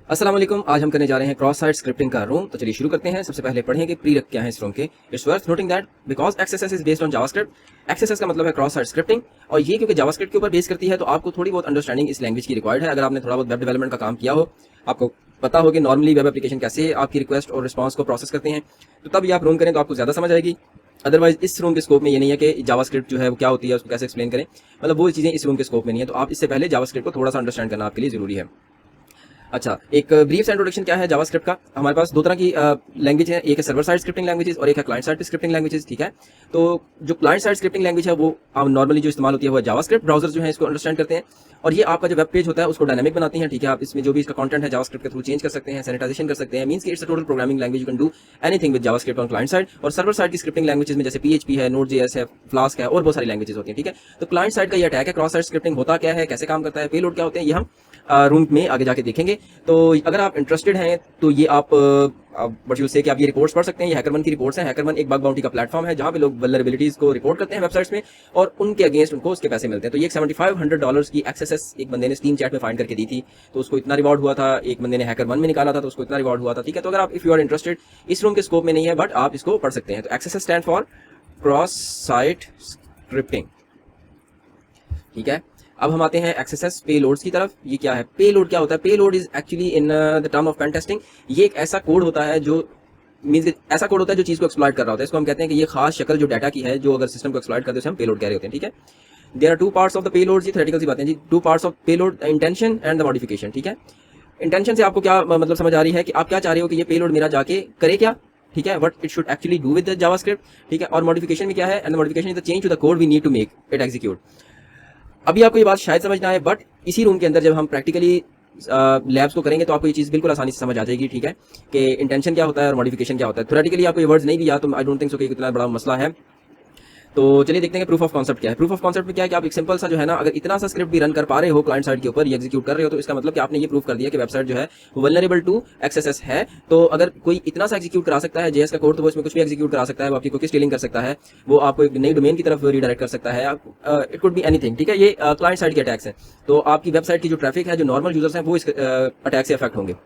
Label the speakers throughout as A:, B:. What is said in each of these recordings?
A: अस्सलाम वालेकुम। आज हम करने जा रहे हैं क्रॉस साइट स्क्रिप्टिंग का रूम। तो चलिए शुरू करते हैं। सबसे पहले पढ़ें कि प्री रख क्या है इस रूम के। It's worth noting that because XSS is based on JavaScript. XSS का मतलब है क्रॉस साइट स्क्रिप्टिंग, और ये क्योंकि जावास्क्रिप्ट के ऊपर बेस करती है तो आपको थोड़ी बहुत अंडरस्टैंडिंग इस लैंग्वेज की रिक्वायर्ड है। अगर आपने थोड़ा बहुत वेब डेवलपमेंट का काम किया हो, आपको पता हो कि नॉर्मली वेब एप्लीकेशन कैसे आपकी रिक्वेस्ट और रिस्पॉन्स को प्रोसेस करते हैं, तो तब ये आप रूम करें तो आपको ज़्यादा समझ आएगी। अदरवाइज इस रूम के स्कोप में ये नहीं है कि जावास्क्रिप्ट जो है वो क्या होती है, उसको कैसे एक्सप्लेन करें, मतलब वो चीज़ें इस रूम के स्कोप में नहीं है। तो आप इससे पहले जावास्क्रिप्ट को थोड़ा सा अंडरस्टैंड करना आपके लिए ज़रूरी है। अच्छा, एक ब्रीफ इंट्रोडक्शन क्या है जावास्क्रिप्ट का। हमारे पास दो तरह की लैंग्वेज है, एक है सर्वर साइड स्क्रिप्टिंग लैंग्वेजेस और एक है क्लाइंट साइड स्क्रिप्टिंग लैंग्वेजेस। ठीक है, तो जो क्लाइंट साइड स्क्रिप्टिंग लैंग्वेज है वो नॉर्मली जो इस्तेमाल होती है वो जावास्क्रिप्ट। ब्राउजर जो है इसको अंडरस्टैंड करते हैं और ये आपका जो वेब पेज होता है उसको डायनामिक बनाती हैं। ठीक है, आप इसमें जो भी इसका कंटेंट है जावास्क्रिप्ट के थ्रू चेंज कर सकते हैं, सैनिटाइजेशन कर सकते हैं। मींस कि it's a total programming language, you can do anything with JavaScript on client side. और सर्वर साइड की स्क्रिप्टिंग लैंग्वेजेस में जैसे PHP है, Node.js है, फ्लास्क है और बहुत सारी लैंग्वेजेस होती हैं। ठीक है, तो क्लाइंट साइड का ये अटैक है। क्रॉस साइड स्क्रिप्टिंग होता क्या है, कैसे काम करता है, पेलोड क्या होते हैं, ये हम रूम में आगे जाके देखेंगे। तो अगर आप इंटरेस्टेड हैं तो ये आप वर्चुअल से कि आप ये रिपोर्ट्स पढ़ सकते हैं। ये हैकरमन की रिपोर्ट्स हैं। हैकरमन एक बग बाउंटी का प्लेटफॉर्म है जहां पे लोग वल्नरेबिलिटीज को रिपोर्ट करते हैं वेबसाइट्स में और उनके अगेंस्ट उनको उसके पैसे मिलते हैं। तो ये $7500 की एक्सेस एक बंदे ने स्टीम चैट में फाइंड करके दी थी, तो उसको इतना रिवॉर्ड हुआ था। एक बंदे ने हैकर वन में निकाला था तो उसको इतना रिवॉर्ड हुआ था। ठीक है, तो अगर आप इफ यू आर इंटरेस्टेड, इस रूम के स्कोप में नहीं है बट आप इसको पढ़ सकते हैं। तो XSS stand for cross site scripting. ठीक है, अब हम आते हैं एक्सएसएस पेलोड्स की तरफ। ये क्या है, पेलोड क्या होता है? Payload is actually in the term of pen testing, ये एक ऐसा कोड होता है जो मींस ऐसा कोड होता है जो चीज को एक्सप्लॉइट कर रहा होता है। इसको हम कहते हैं कि ये खास शक्ल जो डाटा की है, जो अगर सिस्टम को एक्सप्लॉइट करते हैं उसे हम पेलोड कह रहे होते हैं। ठीक है, there are two parts of the payload. ये थ्योरेटिकल सी बातें जी। Two parts of payload, intention and the modification. ठीक है, इंटेंशन से आपको क्या मतलब समझ आ रही है कि आप क्या चाह रहे हो कि ये पेलोड मेरा जाके करे क्या। ठीक है, what it should actually do with the JavaScript. ठीक है, और मॉडिफिकेशन में क्या है, and the modification is the change to the code we need to make it execute. अभी आपको ये बात शायद समझ ना आए बट इसी रूम के अंदर जब हम प्रैक्टिकली लैब्स को करेंगे तो आपको ये चीज़ बिल्कुल आसानी से समझ आ जाएगी। ठीक है, कि इंटेंशन क्या होता है और मॉडिफिकेशन क्या होता है। थ्योरेटिकली आपको ये वर्ड्स नहीं भी याद तो आई डोंट थिंक सो कि इतना बड़ा मसला है। तो चलिए देखते हैं कि प्रूफ ऑफ कॉन्सेप्ट क्या है। प्रूफ ऑफ कॉन्सेप्ट में क्या है कि आप एक सिंपल सा जो है ना, अगर इतना सा स्क्रिप्ट भी रन कर पा रहे हो क्लाइंट साइड के ऊपर, ये एग्जीक्यूट कर रहे हो, तो इसका मतलब कि आपने ये प्रूफ कर दिया कि वेबसाइट जो है वल्नरेबल टू एक्सएसएस है। तो अगर कोई इतना सा एग्जीक्यूट करा सकता है जेएस का कोड, तो वो इसमें कुछ भी एग्जीक्यूट करा सकता है। वो आपकी कुकी स्टीलिंग कर सकता है, वो आपको एक नई डोमेन की तरफ रिडायरेक्ट कर सकता है। It could be anything. ठीक है, ये क्लाइंट साइड के अटैक्स हैं। तो आपकी वेबसाइट की जो ट्रैफिक है, जो नॉर्मल यूजर्स हैं, वो इस अटैक से अफेक्ट होंगे।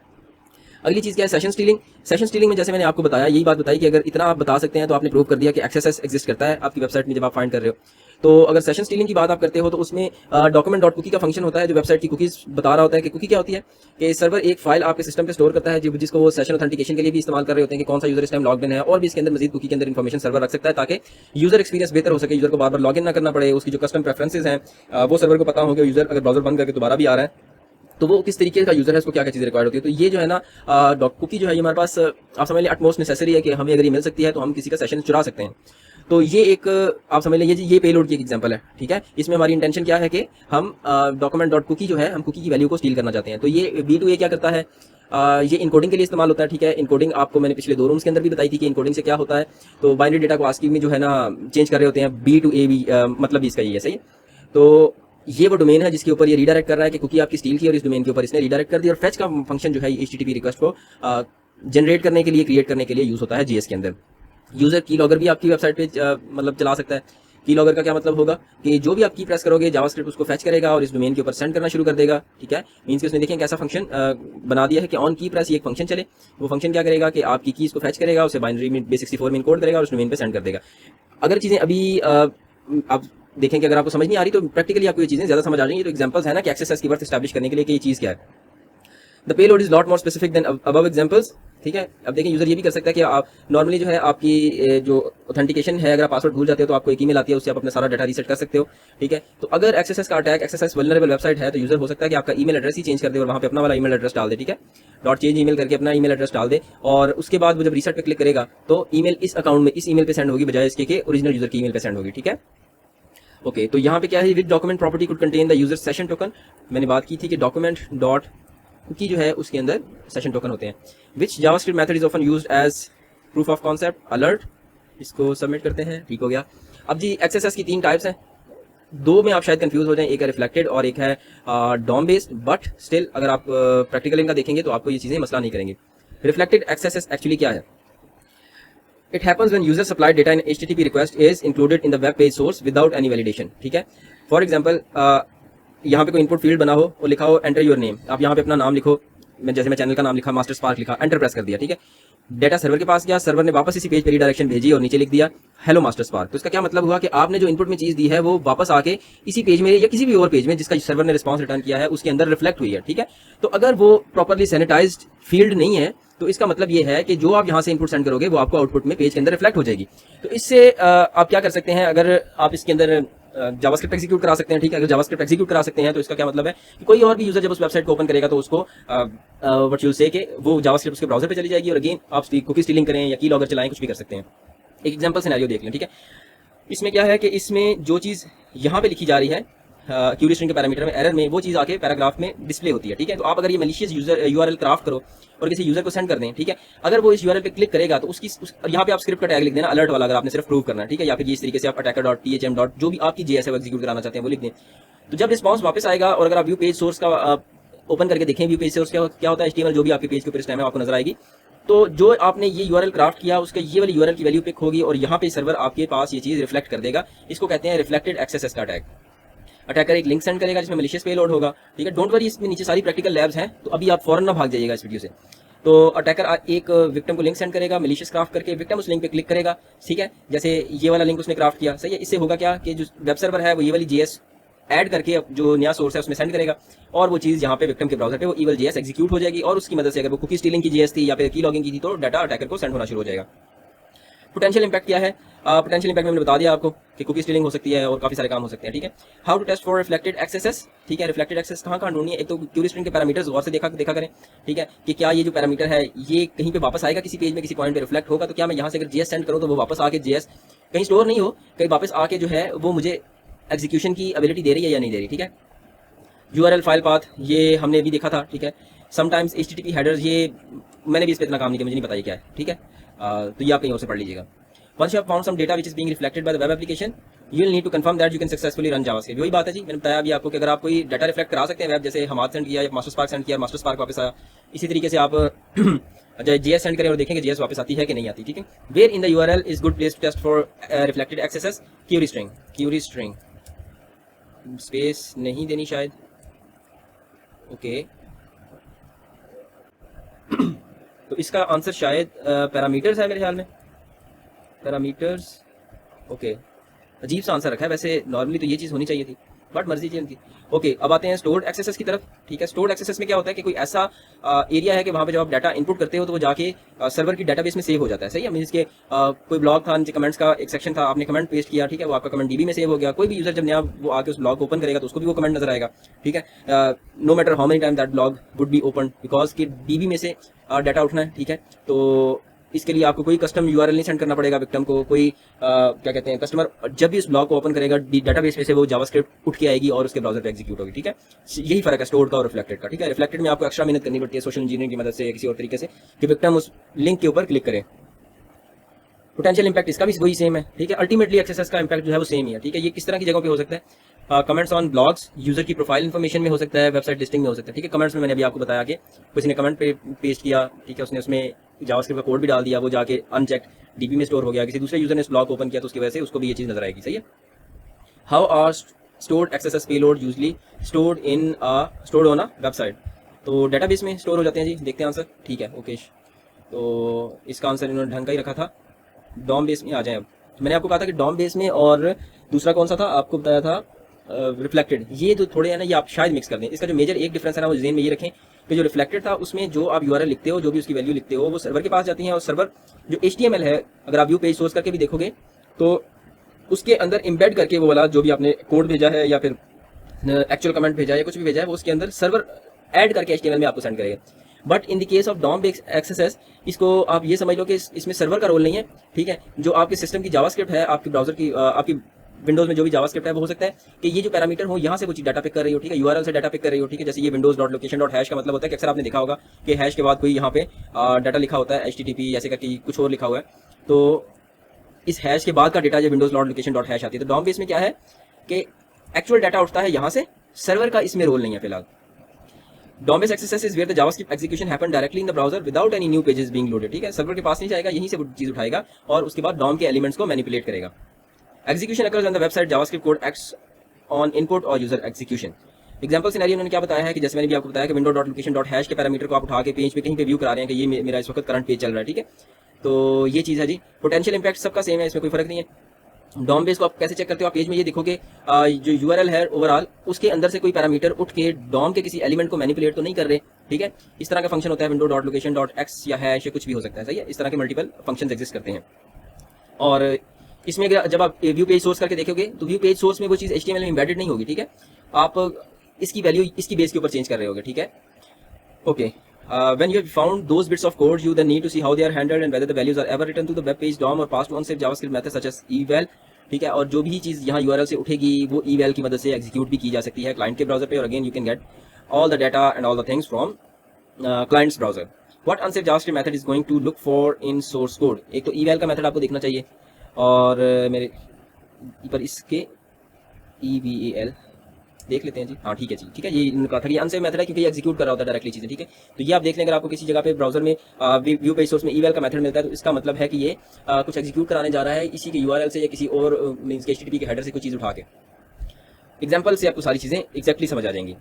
A: अगली चीज़ क्या है, सेशन स्टीलिंग। सेशन स्टीलिंग में जैसे मैंने आपको बताया, यही बात बताई कि अगर इतना आप बता सकते हैं तो आपने प्रूव कर दिया कि एक्सएसएस एग्जिस्ट करता है आपकी वेबसाइट में जब आप फाइंड कर रहे हो। तो अगर सेशन स्टीलिंग की बात आप करते हो तो उसमें डॉक्यूमेंट डॉट कुकी का फंक्शन होता है जो वेबसाइट की कुकीज बता रहा होता है कि कुकी क्या होती है। कि सर्वर एक फाइल आपके सिस्टम पे स्टोर करता है जिसको वो सेशन ऑथेंटिकेशन के लिए भी इस्तेमाल कर रहे होते हैं कि कौन सा यूजर इस टाइम लॉग इन है, और भी इसके अंदर मजीद कुकी के अंदर इन्फॉर्मेशन सर्वर रख सकता है ताकि यूजर एक्सपीरियंस बेहतर हो सके, यूजर को बार बार लॉग इन ना करना पड़े, उसकी जो कस्टम प्रेफरेंसेज हैं वो सर्वर को पता हो कि यूजर अगर ब्राउजर बंद करके दोबारा भी आ रहा है तो वो किस तरीके का यूजर है, उसको क्या क्या चीज़ें रिक्वायर्ड होती है। तो ये जो है ना कुकी जो है ये हमारे पास आप समझ लीजिए अटमोस्ट नेसेसरी है कि हमें अगर ये मिल सकती है तो हम किसी का सेशन चुरा सकते हैं। तो ये एक आप समझ लीजिए ये पेलोड की एक एग्जांपल है। ठीक है, इसमें हमारी इंटेंशन क्या है कि हम डॉक्यूमेंट डॉट कुकी जो है, हम कुकी की वैल्यू को स्टील करना चाहते हैं। तो ये B2A क्या करता है, ये इनकोडिंग के लिए इस्तेमाल होता है। ठीक है, इनकोडिंग आपको मैंने पिछले 2 रूम्स के अंदर भी बताई थी कि इनकोडिंग से क्या होता है। तो बाइनरी डेटा को ASCII में जो है ना चेंज कर रहे होते हैं। B2A भी मतलब इसका ये सही। तो ये वो डोमेन है जिसके ऊपर ये रीडायरेक्ट कर रहा है कि कुकी आपकी स्टील की और इस डोमेन के ऊपर इसने रीडायरेक्ट कर दिया। और फेच का फंक्शन जो है HTTP रिक्वेस्ट को जनरेट करने के लिए, क्रिएट करने के लिए यूज होता है JS के अंदर। यूजर की लॉगर भी आपकी वेबसाइट पे मतलब चला सकता है। की लॉगर का क्या मतलब होगा कि जो भी आप की प्रेस करोगे जावास्क्रिप्ट उसको फेच करेगा और इस डोमेन के ऊपर सेंड करना शुरू कर देगा। ठीक है, मींस कि उसने देखें कैसा फंक्शन बना दिया है कि ऑन की प्रेस ये एक फंक्शन चले। वो फंक्शन क्या करेगा कि आपकी कीज को फेच करेगा, उसे बाइनरी में base64 में इनकोड करेगा और उस डोमेन पे सेंड कर देगा। अगर चीज़ें अभी आप देखें कि अगर आपको समझ नहीं आ रही तो प्रैक्टिकली आपको ये चीज़ें ज़्यादा समझ आ जाएंगी। तो एग्जांपल्स है ना कि एक्सएसएस की वर्थ एस्टैब्लिश करने के लिए कि ये चीज़ क्या है। The payload is lot more specific than above examples. ठीक है, अब देखिए यूजर ये भी कर सकता है कि आप नॉर्मली जो है आपकी जो ऑथेंटिकेशन है, अगर आप पासवर्ड भूल जाते हो तो आपको एक ईमेल आती है, उससे आप अपना सारा डाटा रीसेट कर सकते हो। ठीक है, तो अगर एक्सएसएस का अटैक, एक्सएसएस वल्नरेबल वेबसाइट है तो यूजर हो सकता है कि आपका ईमेल एड्रेस ही चेंज कर दे और वहाँ पे अपना वाला ईमेल एड्रेस डाल दे। ठीक है, डॉट चेंज ईमेल करके अपना ईमेल एड्रेस डाल दे और उसके बाद वो जब रीसेट पे क्लिक करेगा तो ईमेल इस अकाउंट में, इस ईमेल पे सेंड होगी बजाय इसके कि ओरिजिनल यूजर की ईमेल पे सेंड होगी। ठीक है, ओके, तो यहाँ पे क्या है, with document property could contain the user session token. मैंने बात की थी कि डॉक्यूमेंट डॉट कुकी जो है उसके अंदर सेशन टोकन होते हैं। Which JavaScript method is often used as proof of concept alert. इसको सबमिट करते हैं। ठीक हो गया। अब जी एक्सएसएस की 3 टाइप्स हैं, 2 में आप शायद कंफ्यूज हो जाएं, एक है रिफ्लेक्टेड और एक है डॉम बेस्ड। बट स्टिल अगर आप प्रैक्टिकल इनका देखेंगे तो आपको ये चीज़ें मसला नहीं करेंगी। रिफ्लेक्टेड एक्सएसएस एक्चुअली क्या है, it happens when user supply data in HTTP request is included in the web page source without any validation. ठीक है, फॉर एग्जांपल यहाँ पे कोई इनपुट फील्ड बना हो और लिखा हो एंटर योर नेम, आप यहाँ पे अपना नाम लिखो जैसे मैं चैनल का नाम लिखा, मास्टर स्पार्क लिखा, एंटर प्रेस कर दिया, ठीक है, डेटा सर्वर के पास गया, सर्वर ने वापस इसी पेज पे रीडायरेक्शन भेजी और नीचे लिख दिया हेलो मास्टर स्पार्क। तो इसका क्या मतलब हुआ कि आपने जो इनपुट में चीज दी है वो वापस आके इसी पेज में या किसी भी और पेज में जिसका सर्वर ने रिस्पांस रिटर्न किया है उसके अंदर रिफ्लेक्ट हुई है, ठीक है। तो अगर वो प्रॉपरली सैनिटाइज्ड फील्ड नहीं है तो इसका मतलब ये है कि जो आप यहाँ से इनपुट सेंड करोगे वो आपको आउटपुट में पेज के अंदर रिफ्लेक्ट हो जाएगी। तो इससे आप क्या कर सकते हैं, अगर आप इसके अंदर जावास्क्रिप्ट एग्जीक्यूट करा सकते हैं, ठीक है। अगर जावास्क्रिप्ट एग्जीक्यूट करा सकते हैं तो इसका क्या मतलब है कि कोई और भी यूजर जब उस वेबसाइट को ओपन करेगा तो उसको व्हाट यू से कि वो जावास्क्रिप्ट उसके ब्राउजर पे चली जाएगी और अगेन आप कुकी स्टीलिंग करें या की लॉगर चलाएं, कुछ भी कर सकते हैं। एक एग्जांपल सिनेरियो देख लें, ठीक है। इसमें क्या है कि इसमें जो चीज़ यहाँ पे लिखी जा रही है क्यूरी स्ट्रिंग के पैरामीटर में एरर में, वो चीज़ आके पैराग्राफ में डिस्प्ले होती है, ठीक है। तो आप अगर ये मैलिशियस यूआरएल क्राफ्ट करो और किसी यूजर को सेंड कर दें, ठीक है, अगर वो इस यूआरएल पे क्लिक करेगा तो यहाँ पे आप स्क्रिप्ट का टैग लिख देना अलर्ट वाला, अगर आपने सिर्फ प्रूव करना है, ठीक है, या फिर इस तरीके से आप attacker.thm. जो भी आपकी जेएस है वो एग्जीक्यूट कराना चाहते हैं वो लिख दें। तो जब रिस्पॉन्स वापस आएगा और अगर आप व्यू पेज सोर्स का ओपन करके देखें, व्यू पेज सोर्स क्या होता है, HTML जो भी आपके पेज के ऊपर इस टाइम में आपको नजर आएगी, तो जो आपने ये यूआरएल क्राफ्ट किया उसका ये वाली यूआरएल की वैल्यू पिक होगी और यहाँ पे सर्वर आपके पास ये चीज रिफ्लेक्ट कर देगा। इसको कहते हैं रिफ्लेक्टेड एक्सेस का अटैक। अटैकर एक लिंक सेंड करेगा जिसमें मैलिशियस पेलोड होगा, ठीक है। डोंट वरी, इसमें नीचे सारी प्रैक्टिकल लैब्स हैं, तो अभी आप फौरन ना भाग जाइएगा इस वीडियो से। तो अटैकर एक विक्टिम को लिंक सेंड करेगा मैलिशियस क्राफ्ट करके, विक्टिम उस लिंक पे क्लिक करेगा, ठीक है, जैसे ये वाला लिंक उसने क्राफ्ट किया, सही है। इससे होगा क्या कि जो वेब सर्वर है वो ये वाली जेएस ऐड करके जो नया सोर्स है उसमें सेंड करेगा और वो चीज़ यहाँ पे विक्टिम के ब्राउजर पे वो ईवल जेएस एग्जीक्यूट हो जाएगी और उसकी मदद से अगर वो कुकी स्टीलिंग की जेएस थी या फिर की लॉगिंग की थी तो डाटा अटैकर को सेंड होना शुरू हो जाएगा। पोटेंशियल इंपैक्ट क्या है? पोटेंशियल इंपैक्ट में मैंने बता दिया आपको कि कुकी स्टीलिंग हो सकती है और काफी सारे काम हो सकते हैं, ठीक है। How to test for reflected XSSes, ठीक है। रिफ्लेक्टेड एक्सेस कहाँ ढूंढनी है? एक तो क्यूरी स्ट्रिंग के पैरामीटर्स गौर से देखा करें, ठीक है, कि क्या ये जो पैरामीटर है ये कहीं पे वापस आएगा, किसी पेज में किसी पॉइंट पे रिफ्लेक्ट होगा। तो क्या मैं यहाँ से अगर जेएस सेंड करूँ तो वो वापस आके जेएस कहीं स्टोर नहीं हो, कहीं वापस आके जो है वो मुझे एग्जीक्यूशन की एबिलिटी दे रही है या नहीं दे रही, ठीक है। यूआरएल फाइल पाथ ये हमने भी देखा था, ठीक है। समटाइम्स HTTP हेडर्स, ये मैंने भी इस पर इतना काम नहीं किया, मुझे नहीं पता ये क्या है, ठीक है। तो ये आप कहीं और से पढ़ लीजिएगा। Once you have found some data which is being reflected by the web application, you will need to confirm that you can successfully run JavaScript। वही बात है जी, मैंने बताया अभी आपको कि अगर आप कोई डाटा रिफ्लेक्ट करा सकते हैं वेब, जैसे हमाद सेंड किया या मास्टर स्पार्क सेंड किया, मास्टर स्पार्क वापस आया, इसी तरीके से आप जेएस सेंड करें और देखेंगे जेएस वापस आती है कि नहीं आती, ठीक है। Where in the URL is good place to test for reflected XSSes, query string space नहीं देनी शायद, ओके। तो इसका आंसर शायद पैरामीटर्स है मेरे ख्याल में, पैरामीटर्स, ओके। अजीब सा आंसर रखा है, वैसे नॉर्मली तो ये चीज़ होनी चाहिए थी, बट मर्जी थी उनकी। ओके, अब आते हैं स्टोर्ड एक्सेसेस की तरफ, ठीक है। स्टोर्ड एक्सेसेस में क्या होता है कि कोई ऐसा एरिया है कि वहाँ पे जब आप डाटा इनपुट करते हो तो वो जाके सर्वर की डाटाबेस में सेव हो जाता है, सही है। मीन्स के कोई ब्लॉग था, नीचे कमेंट्स का एक सेक्शन था, आपने कमेंट पेस्ट किया, ठीक है, वो आपका कमेंट डीबी में सेव हो गया। कोई भी यूजर जब नया वो आके उस ब्लॉग ओपन करेगा तो उसको भी वो कमेंट नजर आएगा, ठीक है। No matter how many time that blog would be open, because कि डीबी में से डाटा उठना है, ठीक है। तो इसके लिए आपको कोई कस्टम यूआरएल नहीं सेंड करना पड़ेगा विक्टिम को, कोई क्या कहते हैं, कस्टमर जब भी इस ब्लॉग को ओपन करेगा डाटाबेस में से वो जावास्क्रिप्ट उठ के आएगी और उसके ब्राउजर पे एग्जीक्यूट होगी, ठीक है। यही फर्क है स्टोर्ड का और रिफ्लेक्टेड का, ठीक है। रिफ्लेक्टेड में आपको एक्स्ट्रा मेहनत करनी पड़ती है सोशल इंजीनियरिंग की मदद से या किसी और तरीके से कि विक्टिम उस लिंक के ऊपर क्लिक करे। पोटेंशियल इंपैक्ट इसका भी वही सेम है, ठीक है। अल्टीमेटली एक्सेस का इंपैक्ट जो है वो सेम ही है, ठीक है। ये किस तरह की जगह पे हो सकता है? कमेंट्स ऑन ब्लॉग्स, यूजर की प्रोफाइल इन्फॉर्मेशन में हो सकता है, वेबसाइट लिस्टिंग में हो सकता है, ठीक है। कमेंट्स में मैंने अभी आपको बताया कि किसी ने कमेंट पे पेस्ट किया, ठीक है, उसने उसमें जावास्क्रिप्ट का कोड भी डाल दिया, वो जाके अनचेक्ड डीबी में स्टोर हो गया, किसी दूसरे यूजर ने इस ब्लॉग ओपन किया तो उसकी वजह से उसको भी ये चीज़ नजर आएगी, सही है। How are stored XSS payload usually stored on a website? तो डेटाबेस में स्टोर हो जाते हैं जी। देखते हैं आंसर, ठीक है, ओके। तो इसका आंसर इन्होंने ढंग का ही रखा था। डॉम बेस में आ जाए। अब मैंने आपको कहा था कि डॉम बेस में, और दूसरा कौन सा था आपको बताया था? रिफ्लेक्टेड। ये जो थोड़े है ना, ये आप शायद मिक्स कर दें। इसका जो मेजर एक डिफरेंस है ना वो जेन में ये रखें कि जो रिफ्लेक्टेड था उसमें जो आप यूआरएल लिखते हो, जो भी उसकी वैल्यू लिखते हो, वो सर्वर के पास जाती है और सर्वर जो HTML है, अगर आप व्यू पेज सोर्स करके भी देखोगे तो उसके अंदर इम्बेड करके वो वाला जो भी आपने कोड भेजा है या फिर एक्चुअल कमेंट भेजा है या कुछ भी भेजा है, वो उसके अंदर सर्वर ऐड करके HTML में आपको सेंड करेगा। But in the case of DOM based XSS, इसको आप ये समझ लो कि इसमें सर्वर का रोल नहीं है, ठीक है। जो आपके सिस्टम की जावास्क्रिप्ट है, आपकी ब्राउजर की, आपकी विंडोज में जो भी जावास्क्रिप्ट है, वो हो सकता है कि ये जो पैरामीटर हो यहाँ से वो चीज डाटा पिक कर रही हो, ठीक है, यूआरएल से डाटा पिक कर रही हो, ठीक है। जैसे ये windows.location.hash का मतलब होता है कि अक्सर आपने देखा होगा कि हैश के बाद कोई यहाँ पे डाटा लिखा होता है, HTTP ऐसे करके कुछ और लिखा हुआ है, तो इस हैश के बाद का डेटा जो windows.location.hash आती है। तो डॉम बेस में क्या है कि एक्चुअल डाटा उठता है यहाँ से, सर्वर का इसमें रोल नहीं है फिलहाल। DOM based access is where the JavaScript execution happen directly in the browser without any new pages being loaded, ठीक है। सर्वर के पास नहीं जाएगा, यहीं से वो चीज उठाएगा और उसके बाद DOM के एलिमेंट्स को मैनिपुलेट करेगा। Execution occurs on the website, JavaScript code acts on input or user execution। Example scenario उन्होंने क्या बताया है कि जैसे मैंने भी आपको बताया कि window dot location dot hash के पैरामीटर को आप उठा के पेज पे कहीं पे व्यू करा रहे हैं कि ये मेरा इस वक्त करंट पेज चल रहा है, ठीक है। तो ये चीज़ है जी। पोटेंशियल इंपैक्ट सबका सेम है, इसमें कोई फर्क नहीं है। डॉम बेस को आप कैसे चेक करते हो, आप पेज में ये देखोगे जो यूआरएल है ओवरऑल उसके अंदर से कोई पैरामीटर उठ के डॉम के किसी एलिमेंट को मैनिपुलेट तो नहीं कर रहे, ठीक है। इस तरह का फंक्शन होता है window dot location dot x या हैश या कुछ भी हो सकता है, सही है। इस तरह के मल्टीपल फंक्शंस एग्जिस्ट करते हैं। और इसमें अगर जब आप व्यू पेज सोर्स करके देखोगे तो व्यू पेज सोर्स में वो चीज़ HTML में एम्बेडेड नहीं होगी, ठीक है। आप इसकी वैल्यू इसकी बेस के ऊपर चेंज कर रहे होगे, ठीक है। Okay, when you have found those bits of code, you then need to see how they are handled and whether the values are ever written to the web page DOM or passed to unsafe JavaScript methods such as eval, ठीक है। और जो भी चीज़ यहाँ URL से उठेगी वो eval की मदद से एग्जीक्यूट भी की जा सकती है क्लाइंट के ब्राउजर पे, और again you can get all the data and all the things from client's browser. What unsafe JavaScript method is going to look for in source code? एक तो eval का मेथड आपको देखना चाहिए, और मेरे पर इसके eval देख लेते हैं जी। हाँ ठीक है जी, ठीक है। ये इनका था कि अनसेफ मेथड है क्योंकि ये एग्जीक्यूट कर रहा होता है डायरेक्टली चीज़ें, ठीक है। तो ये आप देख लें, अगर आपको किसी जगह पे ब्राउजर में व्यू पेज सोर्स में eval का मेथड मिलता है तो इसका मतलब है कि ये कुछ एग्जीक्यूट कराने जा रहा है इसी के URL से या किसी और मीन्स के HTTP के हेडर से कोई चीज़ उठा के। एग्जाम्पल से आपको सारी चीज़ें एक्जैक्टली समझ आ जाएंगी।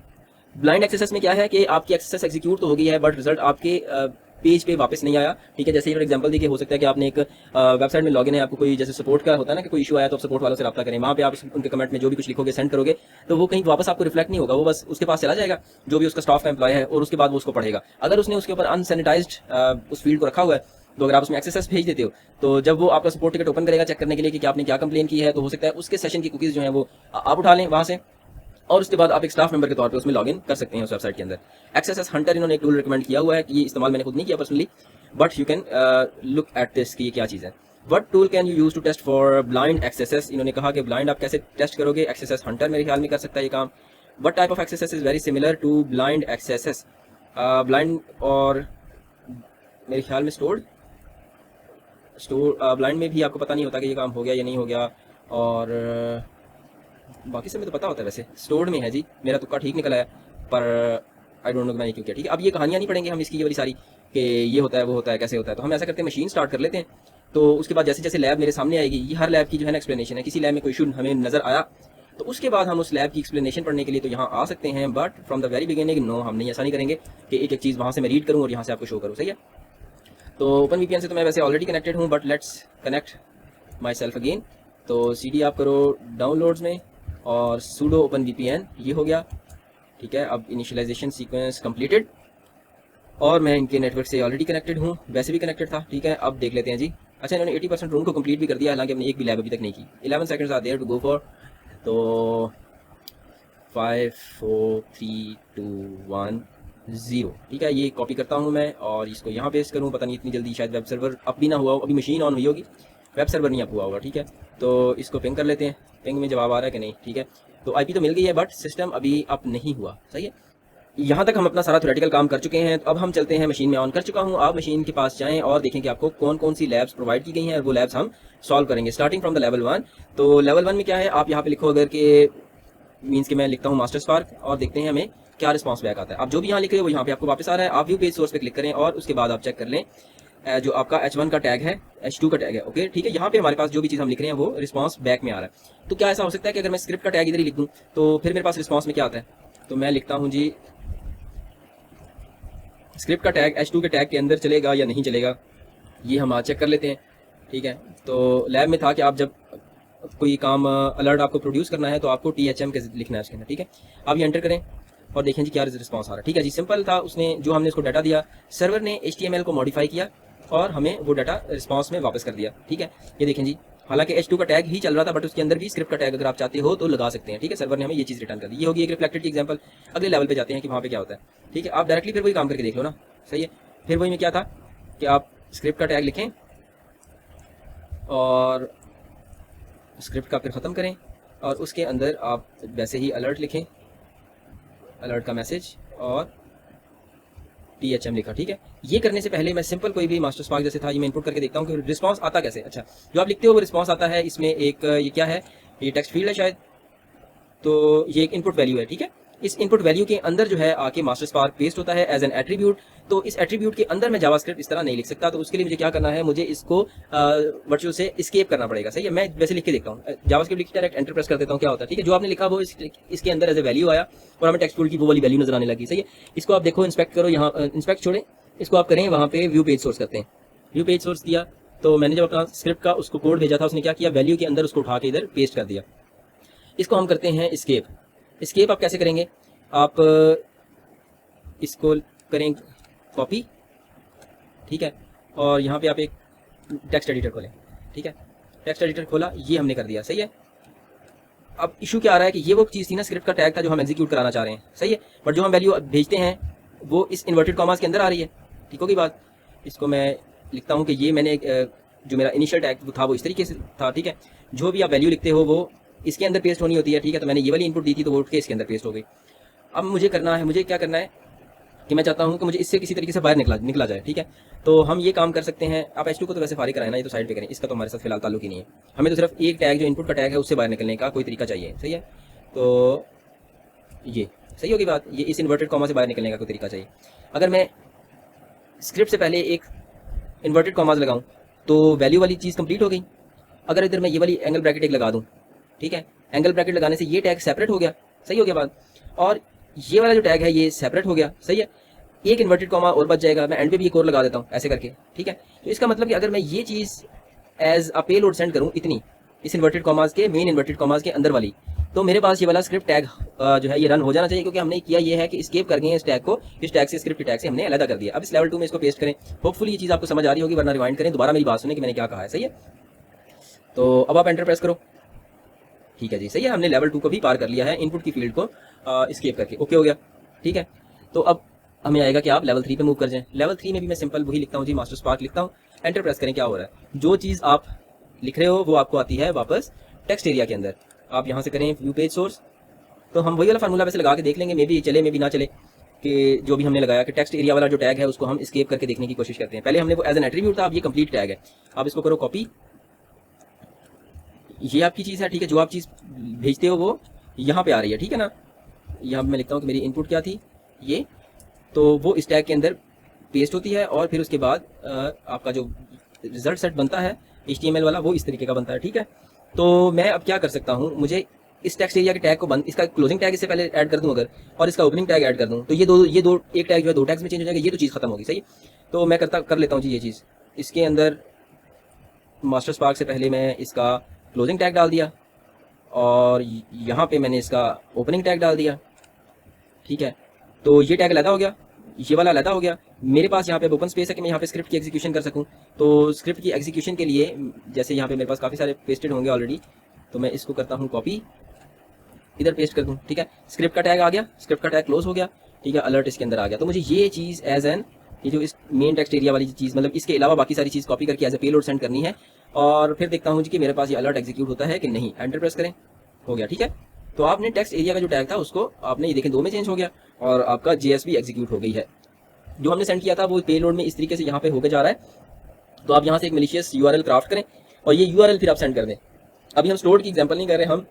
A: ब्लाइंड एक्सेस में क्या है कि आपकी एक्सेस एग्जीक्यूट तो हो गई है बट रिजल्ट आपके पेज पे वापस नहीं आया, ठीक है। जैसे ये एग्जांपल दी कि हो सकता है कि आपने एक वेबसाइट में लॉगिन है, आपको कोई जैसे सपोर्ट का होता है ना कि कोई इशू आया तो आप सपोर्ट वालों से रब्ता करें, वहाँ पे आप उनके कमेंट में जो भी कुछ लिखोगे सेंड करोगे तो वो कहीं वापस आपको रिफ्लेक्ट नहीं होगा, वो बस उसके पास चला जाएगा जो भी उसका स्टाफ का एम्प्लॉय है, और उसके बाद वो उसको पढ़ेगा। अगर उसने उसके ऊपर अनसैनिटाइज्ड उस फील्ड को रखा हुआ है तो अगर आप उसमें एक्सेस भेज देते हो तो जब वो आपका सपोर्ट टिकट ओपन करेगा चेक करने के लिए कि आपने क्या कंप्लेन की है, तो हो सकता है उसके सेशन की कुकीज़ जो है वो आप उठा लें वहाँ से, और उसके बाद आप एक स्टाफ मेंबर के तौर पे उसमें लॉगिन कर सकते हैं उस वेबसाइट के अंदर। एक्सेस हंटर इन्होंने एक टूल रिकमेंड किया हुआ है कि ये इस्तेमाल मैंने खुद नहीं किया personally, but you can look at this कि ये क्या चीज़ है। What tool can you use to test for blind XSSes? इन्होंने कहा कि ब्लाइंड आप कैसे टेस्ट करोगे, एक्सेस हंटर मेरे ख्याल में कर सकता है ये काम। What type of XSSes is very similar to blind XSSes? Blind और मेरे ख्याल में स्टोर ब्लाइंड में भी आपको पता नहीं होता कि ये काम हो गया या नहीं हो गया, और बाकी सब में तो पता होता है। वैसे स्टोर्ड में है जी, मेरा तुक्का ठीक निकला है पर आई डोंट नो मैंने क्यों किया, ठीक है। अब ये कहानियाँ नहीं पढ़ेंगे हम इसकी ये वाली सारी कि ये होता है वो होता है कैसे होता है, तो हम ऐसा करते हैं मशीन स्टार्ट कर लेते हैं। तो उसके बाद जैसे जैसे लैब मेरे सामने आएगी, ये हर लैब की जो है ना एक्सप्लेनेशन है, किसी लैब में कोई इशू हमें नजर आया तो उसके बाद हम उस लैब की एक्सप्लेनेशन पढ़ने के लिए तो यहाँ आ सकते हैं, but from the very beginning no, हम नहीं ऐसा नहीं करेंगे कि एक एक चीज़ वहाँ से मैं रीड करूँ और यहाँ से आपको शो करूँ, सही है। तो ओपन VPN से तो मैं वैसे ऑलरेडी कनेक्टेड हूँ, but let's connect my self again. तो CD आप करो डाउनलोड्स में और sudo ओपन VPN, ये हो गया, ठीक है। अब इनिशियलाइजेशन सीक्वेंस कंप्लीटेड, और मैं इनके नेटवर्क से ऑलरेडी कनेक्टेड हूँ, वैसे भी कनेक्टेड था, ठीक है। अब देख लेते हैं जी। अच्छा, इन्होंने 80% रूम को कंप्लीट भी कर दिया, हालांकि हमने एक भी लैब अभी तक नहीं की। 11 seconds are there to go for. तो 5 4 3 2 1 0, ठीक है। ये कॉपी करता हूँ मैं और इसको यहाँ पेस्ट करूँ, पता नहीं इतनी जल्दी शायद वेब सर्वर अप भी ना हुआ हो, अभी मशीन ऑन हुई होगी, वेब सर्वर नहीं अप हुआ होगा, ठीक है। तो इसको पिंग कर लेते हैं, पिंग में जवाब आ रहा है कि नहीं, ठीक है। तो IP तो मिल गई है बट सिस्टम अभी अप नहीं हुआ, सही है। यहाँ तक हम अपना सारा थ्योरेटिकल काम कर चुके हैं, तो अब हम चलते हैं, मशीन में ऑन कर चुका हूँ। आप मशीन के पास जाएं और देखें कि आपको कौन कौन सी लैब्स प्रोवाइड की गई हैं, और वो लैब्स हम सॉल्व करेंगे स्टार्टिंग फ्रॉम द लेवल 1। तो लेवल 1 में क्या है, आप यहाँ पे लिखो, अगर के मीन्स कि मैं लिखता हूँ मास्टर स्पार्क, और देखते हैं हमें क्या रिस्पॉन्स बैक आता है। आप जो भी यहाँ लिख रहे हो वो यहाँ पे आपको वापस आ रहा है। आप व्यू पेज सोर्स पे क्लिक करें और उसके बाद आप चेक कर लें जो आपका H1 का टैग है, H2 का टैग है, ओके, ठीक है। यहाँ पे हमारे पास जो भी चीज़ हम लिख रहे हैं वो रिस्पॉन्स बैक में आ रहा है। तो क्या ऐसा हो सकता है कि अगर मैं स्क्रिप्ट का टैग इधर ही लिख दूँ तो फिर मेरे पास रिस्पॉन्स में क्या आता है? तो मैं लिखता हूँ जी स्क्रिप्ट का टैग H2 के टैग के अंदर चलेगा या नहीं चलेगा, ये हम आज चेक कर लेते हैं, ठीक है। तो लैब में था कि आप जब कोई काम अलर्ट आपको प्रोड्यूस करना है तो आपको THM के लिखना है उसके अंदर, ठीक है। आप ये एंटर करें और देखें जी क्या रिस्पॉन्स आ रहा है, ठीक है जी। सिंपल था, उसने जो हमने उसको डाटा दिया, सर्वर ने HTML को मॉडिफाई किया और हमें वो डाटा रिस्पॉन्स में वापस कर दिया, ठीक है। ये देखें जी, हालांकि H2 का टैग ही चल रहा था बट उसके अंदर भी स्क्रिप्ट का टैग अगर आप चाहते हो तो लगा सकते हैं, ठीक है। सर्वर ने हमें ये चीज़ रिटर्न कर दी। ये होगी एक रिफ्लेक्टेड की एग्जांपल। अगले लेवल पे जाते हैं कि वहाँ पे क्या होता है, ठीक है। आप डायरेक्टली फिर वही काम करके देख लो ना, सही है। फिर वही में क्या था कि आप स्क्रिप्ट का टैग लिखें और स्क्रिप्ट का फिर ख़त्म करें और उसके अंदर आप वैसे ही अलर्ट लिखें, अलर्ट का मैसेज और THM लिखा, ठीक है। ये करने से पहले मैं सिंपल कोई भी मास्टर स्पार्क जैसे था ये मैं इनपुट करके देखता हूँ कि रिस्पांस आता कैसे। अच्छा, जो आप लिखते हो वो रिस्पांस आता है, इसमें एक ये क्या है, ये टेक्स्ट फील्ड है शायद, तो ये एक इनपुट वैल्यू है, ठीक है। इस इनपुट वैल्यू के अंदर जो है आके मास्टर स्पार्क पेस्ट होता है एज एन एट्रीब्यूट। तो इस एट्रीब्यूट के अंदर मैं जावास्क्रिप्ट इस तरह नहीं लिख सकता, तो उसके लिए मुझे क्या करना है, मुझे इसको वर्चुअल से एस्केप करना पड़ेगा। सही है, मैं वैसे लिख के देखता हूँ, जावास्क्रिप्ट लिख के डायरेक्ट एंटर प्रेस कर देता हूँ, क्या होता है, ठीक है। जो आपने लिखा वो इसके अंदर एज ए वैल्यू आया और हमें टेक्स्ट की वो वाली वैल्यू नजर आने लगी। सही है, इसको आप देखो, इंस्पेक्ट करो, यहाँ इंस्पेक्ट छोड़े, इसको आप करें वहाँ पे व्यू पेज सोर्स करते हैं। व्यू पेज सोर्स किया तो मैंने जब अपना स्क्रिप्ट का उसको कोड भेजा था, उसने क्या किया, वैल्यू के अंदर उसको उठा के इधर पेस्ट कर दिया। इसको हम करते हैं एस्केप। एस्केप आप कैसे करेंगे, आप इसको करें कॉपी, ठीक है, और यहाँ पे आप एक टेक्स्ट एडिटर खोलें, ठीक है, टेक्स्ट एडिटर खोला, ये हमने कर दिया। सही है, अब इशू क्या आ रहा है कि ये वो चीज़ थी ना, स्क्रिप्ट का टैग था जो हम एग्जीक्यूट कराना चाह रहे हैं। सही है, बट जो हम वैल्यू भेजते हैं वो इस इन्वर्टेड कॉमास के अंदर आ रही है। ठीक होगी बात। इसको मैं लिखता हूँ कि ये मैंने जो मेरा इनिशियल टैग था वो इस तरीके से था, ठीक है। जो भी आप वैल्यू लिखते हो वो इसके अंदर पेस्ट होनी होती है, ठीक है। तो मैंने ये वाली इनपुट दी थी तो वो उठ के इसके अंदर पेस्ट हो गई। अब मुझे करना है, मुझे क्या करना है कि मैं चाहता हूँ कि मुझे इससे किसी तरीके से बाहर निकला जाए, ठीक है। तो हम ये काम कर सकते हैं, आप H2 को तो वैसे फारिग कराए ना, ये तो साइड पे करें, इसका तो हमारे साथ फिलहाल ताल्लुक ही नहीं है। हमें तो सिर्फ एक टैग जो इनपुट का टैग है उससे बाहर निकलने का कोई तरीका चाहिए। सही है, तो ये सही होगी बात, ये इस इन्वर्टेड कॉमा से बाहर निकलने का कोई तरीका चाहिए। अगर मैं स्क्रिप्ट से पहले एक इन्वर्टेड कॉमास लगाऊं तो वैल्यू वाली चीज़ कंप्लीट हो गई। अगर इधर मैं ये वाली एंगल ब्रैकेट एक लगा दूं, ठीक है, एंगल ब्रैकेट लगाने से ये टैग सेपरेट हो गया। सही हो गया बात, और ये वाला जो टैग है ये सेपरेट हो गया। सही है, एक इन्वर्टेड कॉमा और बच जाएगा, मैं एंड पे भी एक और लगा देता हूँ ऐसे करके, ठीक है। तो इसका मतलब कि अगर मैं ये चीज़ एज अ पेलोड सेंड करूँ इतनी, इस इन्वर्टेड कॉमास के, मेन इन्वर्टेड कॉमास के अंदर वाली, तो मेरे पास ये वाला स्क्रिप्ट टैग जो है ये रन हो जाना चाहिए, क्योंकि हमने किया ये है कि एस्केप कर गए हैं इस टैग को, इस टैग से, स्क्रिप्ट टैग से हमने अलग कर दिया। अब इस लेवल 2 में इसको पेस्ट करें, होपफुली ये चीज़ आपको समझ आ रही होगी, वरना रिवाइंड करें, दोबारा मेरी बात सुने कि मैंने क्या कहा है। सही है, तो अब आप एंटर प्रेस करो, ठीक है जी। सही है, हमने लेवल 2 को भी पार कर लिया है, इनपुट की फील्ड को एस्केप करके, ओके हो गया, ठीक है। तो अब हमें आएगा कि आप लेवल 3 पे मूव कर जाएं। लेवल 3 में भी मैं सिंपल वही लिखता हूँ जी, मास्टर स्पार्क लिखता हूँ, एंटर प्रेस करें, क्या हो रहा है, जो चीज़ आप लिख रहे हो वो आपको आती है वापस टेक्स्ट एरिया के अंदर। आप यहाँ से करें व्यू पेज सोर्स, तो हम वही वाला फार्मूला वैसे लगा के देख लेंगे, मे भी चले मे भी ना चले, कि जो भी हमने लगाया कि टेक्स्ट एरिया वाला जो टैग है उसको हम एस्केप करके देखने की कोशिश करते हैं। पहले हमने वो एज एन एट्रीब्यूट था, अब ये कंप्लीट टैग है। आप इसको करो कॉपी, ये आपकी चीज़ है, ठीक है, जो आप चीज़ भेजते हो वो यहाँ पे आ रही है, ठीक है ना। यहाँ मैं लिखता हूँ कि मेरी इनपुट क्या थी, ये, तो वो इस टैग के अंदर पेस्ट होती है, और फिर उसके बाद आपका जो रिजल्ट सेट बनता है HTML वाला वो इस तरीके का बनता है, ठीक है। तो मैं अब क्या कर सकता हूँ, मुझे इस टेक्स्ट एरिया के टैग को इसका क्लोजिंग टैग इससे पहले ऐड कर दूं अगर, और इसका ओपनिंग टैग ऐड कर दूं, तो ये दो एक टैग जो है दो टैग्स में चेंज हो जाएगा, ये तो चीज़ खत्म होगी। सही, तो मैं कर लेता हूँ जी ये चीज़। इसके अंदर मास्टर स्पार्क से पहले मैं इसका क्लोजिंग टैग डाल दिया, और यहाँ पे मैंने इसका ओपनिंग टैग डाल दिया, ठीक है। तो ये टैग अलग हो गया, ये वाला अलग हो गया। मेरे पास यहाँ पे ओपन स्पेस है कि मैं यहाँ पे स्क्रिप्ट की एग्जीक्यूशन कर सकूँ। तो स्क्रिप्ट की एग्जीक्यूशन के लिए जैसे यहाँ पे मेरे पास काफ़ी सारे पेस्टेड होंगे ऑलरेडी, तो मैं इसको करता हूँ कॉपी, इधर पेस्ट कर दूँ, ठीक है। स्क्रिप्ट का टैग आ गया, स्क्रिप्ट का टैग क्लोज हो गया, ठीक है, अलर्ट इसके अंदर आ गया। तो मुझे ये चीज़ एज एन, ये जो इस मेन टेक्स्ट एरिया वाली चीज़, मतलब इसके अलावा बाकी सारी चीज़ कॉपी करके एज ए पेलोड सेंड करनी है, और फिर देखता हूँ जी कि मेरे पास ये अलर्ट एग्जीक्यूट होता है कि नहीं। एंटर प्रेस करें, हो गया, ठीक है। तो आपने टेक्स्ट एरिया का जो टैग था उसको आपने ये देखें 2 में चेंज हो गया, और आपका JS भी एग्जीक्यूट हो गई है। जो हमने सेंड किया था वो पेलोड में इस तरीके से यहाँ पे होकर जा रहा है। तो आप यहाँ से एक मलिशियस URL क्राफ्ट करें, और ये URL फिर आप सेंड कर दें। अभी हम स्टोर्ड की एग्जांपल नहीं कर रहे, हम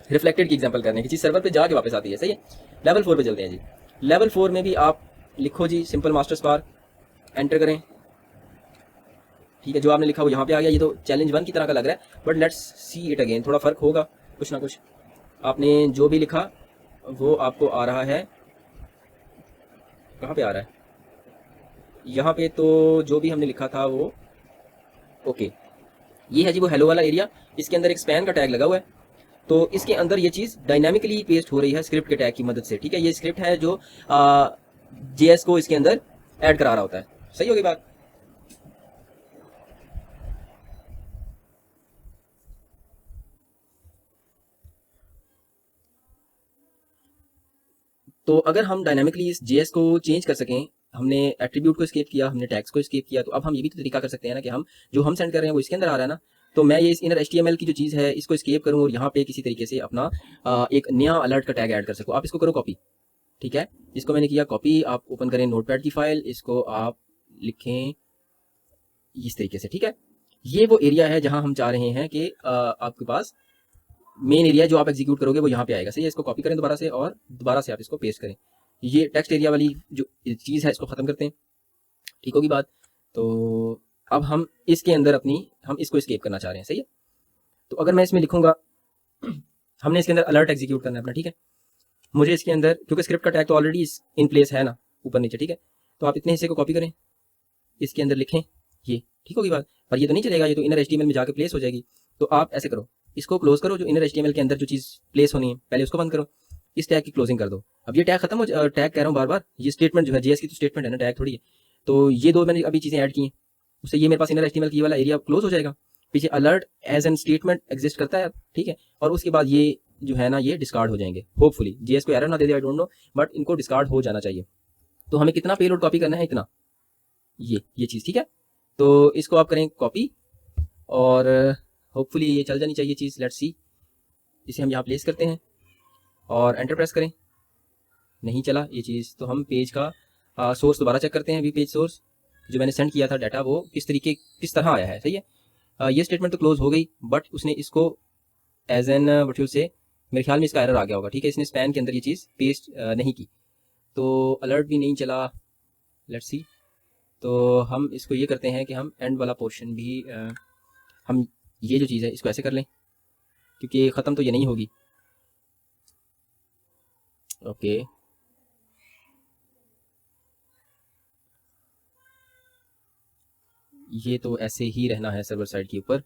A: रिफ्लेक्टेड की एग्जांपल कर रहे हैं, किसी सर्वर पे जाके वापस आती है। सही है, लेवल 4 पे चलते हैं जी। लेवल 4 में भी आप लिखो जी सिंपल मास्टर स्पार्क, एंटर करें, ठीक है। जो आपने लिखा वो यहाँ पे आ गया। ये तो चैलेंज 1 की तरह का लग रहा है, but let's see it again, थोड़ा फर्क होगा कुछ ना कुछ। आपने जो भी लिखा वो आपको आ रहा है, कहाँ पे आ रहा है, यहाँ पे। तो जो भी हमने लिखा था वो ओके, ये है जी वो हेलो वाला एरिया। इसके अंदर एक स्पैन का टैग लगा हुआ है, तो इसके अंदर ये चीज़ डायनामिकली पेस्ट हो रही है स्क्रिप्ट के टैग की मदद से, ठीक है। ये स्क्रिप्ट है जो JS को इसके अंदर ऐड करा रहा होता है। सही होगी बात। तो अगर हम डायनामिकली इस JS को चेंज कर सकें, हमने एट्रीब्यूट को एस्केप किया, हमने टैग्स को एस्केप किया, तो अब हम ये भी तो तरीका कर सकते हैं ना कि हम जो हम सेंड कर रहे हैं वो इसके अंदर आ रहा है ना। तो मैं ये इस इनर HTML की जो चीज़ है इसको एस्केप करूँ और यहाँ पे किसी तरीके से अपना एक नया अलर्ट का टैग ऐड कर सकूँ। आप इसको करो कॉपी, ठीक है। इसको मैंने किया कॉपी, आप ओपन करें नोटपैड की फाइल, इसको आप लिखें इस तरीके से, ठीक है। ये वो एरिया है जहाँ हम चाह रहे हैं कि आपके पास मेन एरिया जो आप एग्जीक्यूट करोगे वो यहाँ पे आएगा, सही है। इसको कॉपी करें दोबारा से और दोबारा से आप इसको पेस्ट करें। ये टेक्स्ट एरिया वाली जो चीज़ है इसको ख़त्म करते हैं, ठीक होगी बात। तो अब हम इसके अंदर हम इसको एस्केप करना चाह रहे हैं, सही है। तो अगर मैं इसमें लिखूंगा, हमने इसके अंदर अलर्ट एग्जीक्यूट करना है अपना, ठीक है। मुझे इसके अंदर, क्योंकि स्क्रिप्ट का टैग तो ऑलरेडी इन प्लेस है ना ऊपर नीचे, ठीक है। तो आप इतने हिस्से को कॉपी करें, इसके अंदर लिखें ये, ठीक होगी बात। पर ये तो नहीं चलेगा, ये तो इनर एचटीएमएल में जाके प्लेस हो जाएगी। तो आप ऐसे करो, इसको क्लोज करो, जो इनर एचटीएमएल के अंदर जो चीज़ प्लेस होनी है पहले उसको बंद करो, इस टैग की क्लोजिंग कर दो। अब ये टैग खत्म हो, टैग कह रहा हूँ बार बार, ये स्टेटमेंट जो है जेएस की तो स्टेटमेंट है ना, टैग थोड़ी है। तो ये दो मैंने अभी चीज़ें ऐड की हैं, उससे ये मेरे पास इनर एचटीएमएल की वाला एरिया क्लोज हो जाएगा। पीछे alert as an statement exist करता है, ठीक है। और उसके बाद ये जो है ना ये डिस्कार्ड हो जाएंगे, होपफुली जेएस को एरर ना दे दे, आई डोंट नो, बट इनको डिस्कार्ड हो जाना चाहिए। तो हमें कितना पेलोड कॉपी करना है, इतना, ये चीज़, ठीक है। तो इसको आप करें कॉपी और होपफुली ये चल जानी चाहिए चीज़, लेट्स सी। इसे हम यहाँ प्लेस करते हैं और एंटर प्रेस करें, नहीं चला ये चीज़। तो हम पेज का सोर्स दोबारा चेक करते हैं, अभी पेज सोर्स जो मैंने सेंड किया था डाटा वो किस तरह आया है, सही है। ये स्टेटमेंट तो क्लोज हो गई, बट उसने इसको एज एन व्हाट यू से, मेरे ख्याल में इसका एरर आ गया होगा, ठीक है। इसने स्पैन के अंदर ये चीज़ पेस्ट नहीं की, तो अलर्ट भी नहीं चला, लेट्स सी। तो हम इसको ये करते हैं कि हम एंड वाला पोर्शन भी हम ये जो चीज़ है इसको ऐसे कर लें, क्योंकि ख़त्म तो ये नहीं होगी। ओके, ये तो ऐसे ही रहना है सर्वर साइड के ऊपर।